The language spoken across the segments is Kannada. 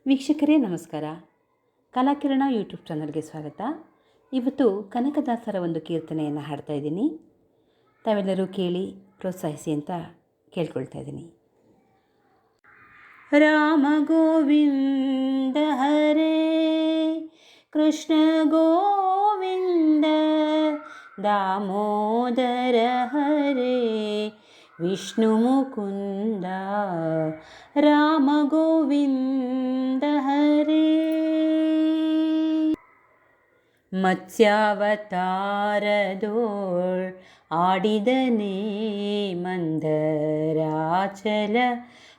ವೀಕ್ಷಕರೇ ನಮಸ್ಕಾರ. ಕಲಾಕಿರಣ ಯೂಟ್ಯೂಬ್ ಚಾನಲ್ಗೆ ಸ್ವಾಗತ. ಇವತ್ತು ಕನಕದಾಸರ ಒಂದು ಕೀರ್ತನೆಯನ್ನು ಹಾಡ್ತಾ ಇದ್ದೀನಿ. ತಾವೆಲ್ಲರೂ ಕೇಳಿ ಪ್ರೋತ್ಸಾಹಿಸಿ ಅಂತ ಕೇಳ್ಕೊಳ್ತಾ ಇದ್ದೀನಿ. ರಾಮ ಗೋವಿಂದ ಹರೇ ಕೃಷ್ಣ ಗೋವಿಂದ ದಾಮೋದರ ಹರೇ ವಿಷ್ಣು ಮುಕುಂದ ರಾಮ ಗೋವಿಂದ ಹರೇ. ಮತ್ಸ್ಯಾವತಾರದೋಳ್ ಆಡಿದನೇ ಮಂದರಾಚಲ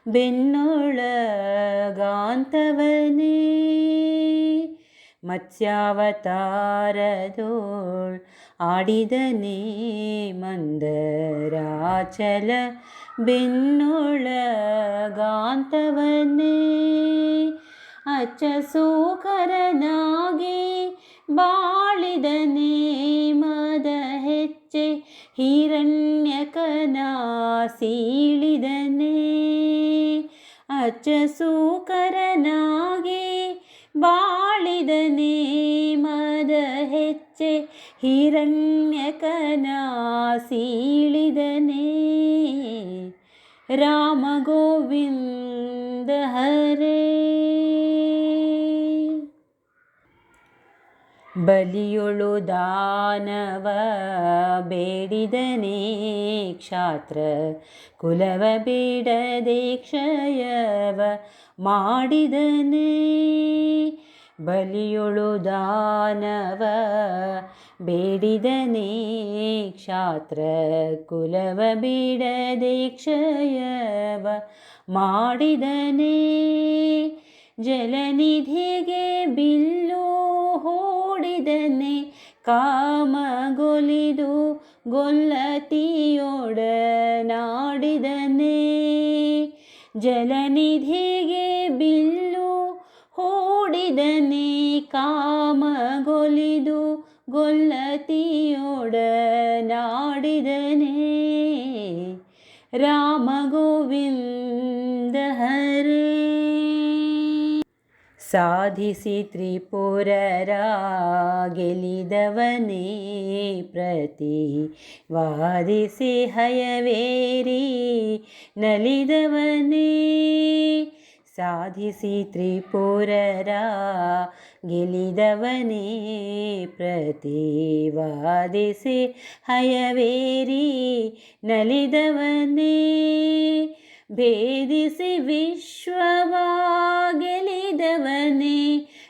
ಬೆನ್ನೊಳಗಾಂತವನೇ. ಮತ್ಸ್ಯಾವತಾರದೋಳ್ ಆಡಿದನೇ ಮಂದರಾಚಲ ಬೆನ್ನೊಳಗಾಂತವನೇ. ಅಚ್ಚ ಸೂಕರನಾಗಿ ಬಾಳಿದನೇ ಮದ ಹೆಚ್ಚೆ ಹಿರಣ್ಯಕನ ಸೀಳಿದನೇ. ಅಚ್ಚ ಸೂಕರನಾಗಿ ಬಾಳಿದನೇ ಮದ ಹೆಚ್ಚೆ ಹಿರಣ್ಯಕನ ಸೀಳಿದನೇ. ರಾಮ ಗೋವಿಂದ ಹರೇ. ಬಲಿಯೊಳು ದಾನವ ಬೇಡಿದನೇ ಕ್ಷಾತ್ರ ಕುಲವ ಬೇಡದೆ ಕ್ಷಯವ ಮಾಡಿದನೇ. ಬಲಿಯೊಳು ದಾನವ ಬೇಡಿದನೇ ಕ್ಷಾತ್ರ ಕುಲವ ಬೇಡದೆ ಕ್ಷಯವ ಮಾಡಿದನೇ. ಜಲನಿಧಿಗೆ ಬಿಲ್ಲು ಹೂಡಿದನೇ ಕಾಮಗೊಲಿದು ಗೊಲ್ಲತಿಯೊಡನಾಡಿದನೇ. ಜಲನಿಧಿಗೆ ಬಿಲ್ಲು ಹೂಡಿದನೇ ಕಾಮಗೊಲಿದು ಗೊಲ್ಲತಿಯೊಡನಾಡಿದನೇ. ರಾಮ ಗೋವಿಂದ ಹರೇ. ಸಾಧಿಸಿ ತ್ರಿಪುರರ ಗೆಲಿದವನೇ ಪ್ರತಿ ವಾದಿಸಿ ಹಯವೇರಿ ನಲಿದವನೇ. ಸಾಧಿಸಿ ತ್ರಿಪುರರ ಗೆಲಿದವನೇ ಪ್ರತಿ ವಾದಿಸಿ ಹಯವೇರಿ ನಲಿದವನೇ. ಭೇದಿಸಿ ವಿಶ್ವವ ಗೆಲಿದವನೇ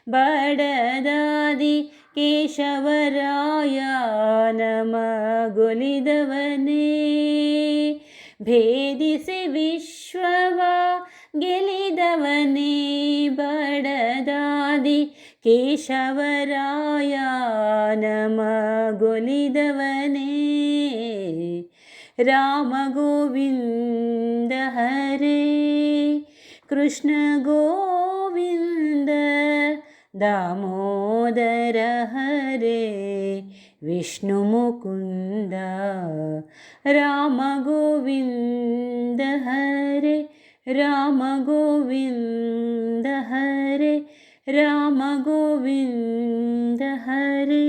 ಬಡದಾದಿ ಕೇಶವರಾಯ ನಮಗೊಲಿದವನೇ. ಭೇದಿಸಿ ವಿಶ್ವವ ಗೆಲಿದವನೇ ಬಡದಾದಿ ಕೇಶವರಾಯ ನಮಗೊಲಿದವನೇ. ರಾಮ ಗೋವಿಂದ ಹರೇ ಕೃಷ್ಣ ಗೋವಿಂದ ದಾಮೋದರ ಹರೇ ವಿಷ್ಣು ಮುಕುಂದ. ರಾಮ ಗೋವಿಂದ ಹರೇ ರಾಮ ಗೋವಿಂದ ಹರೇ ರಾಮ ಗೋವಿಂದ ಹರೇ.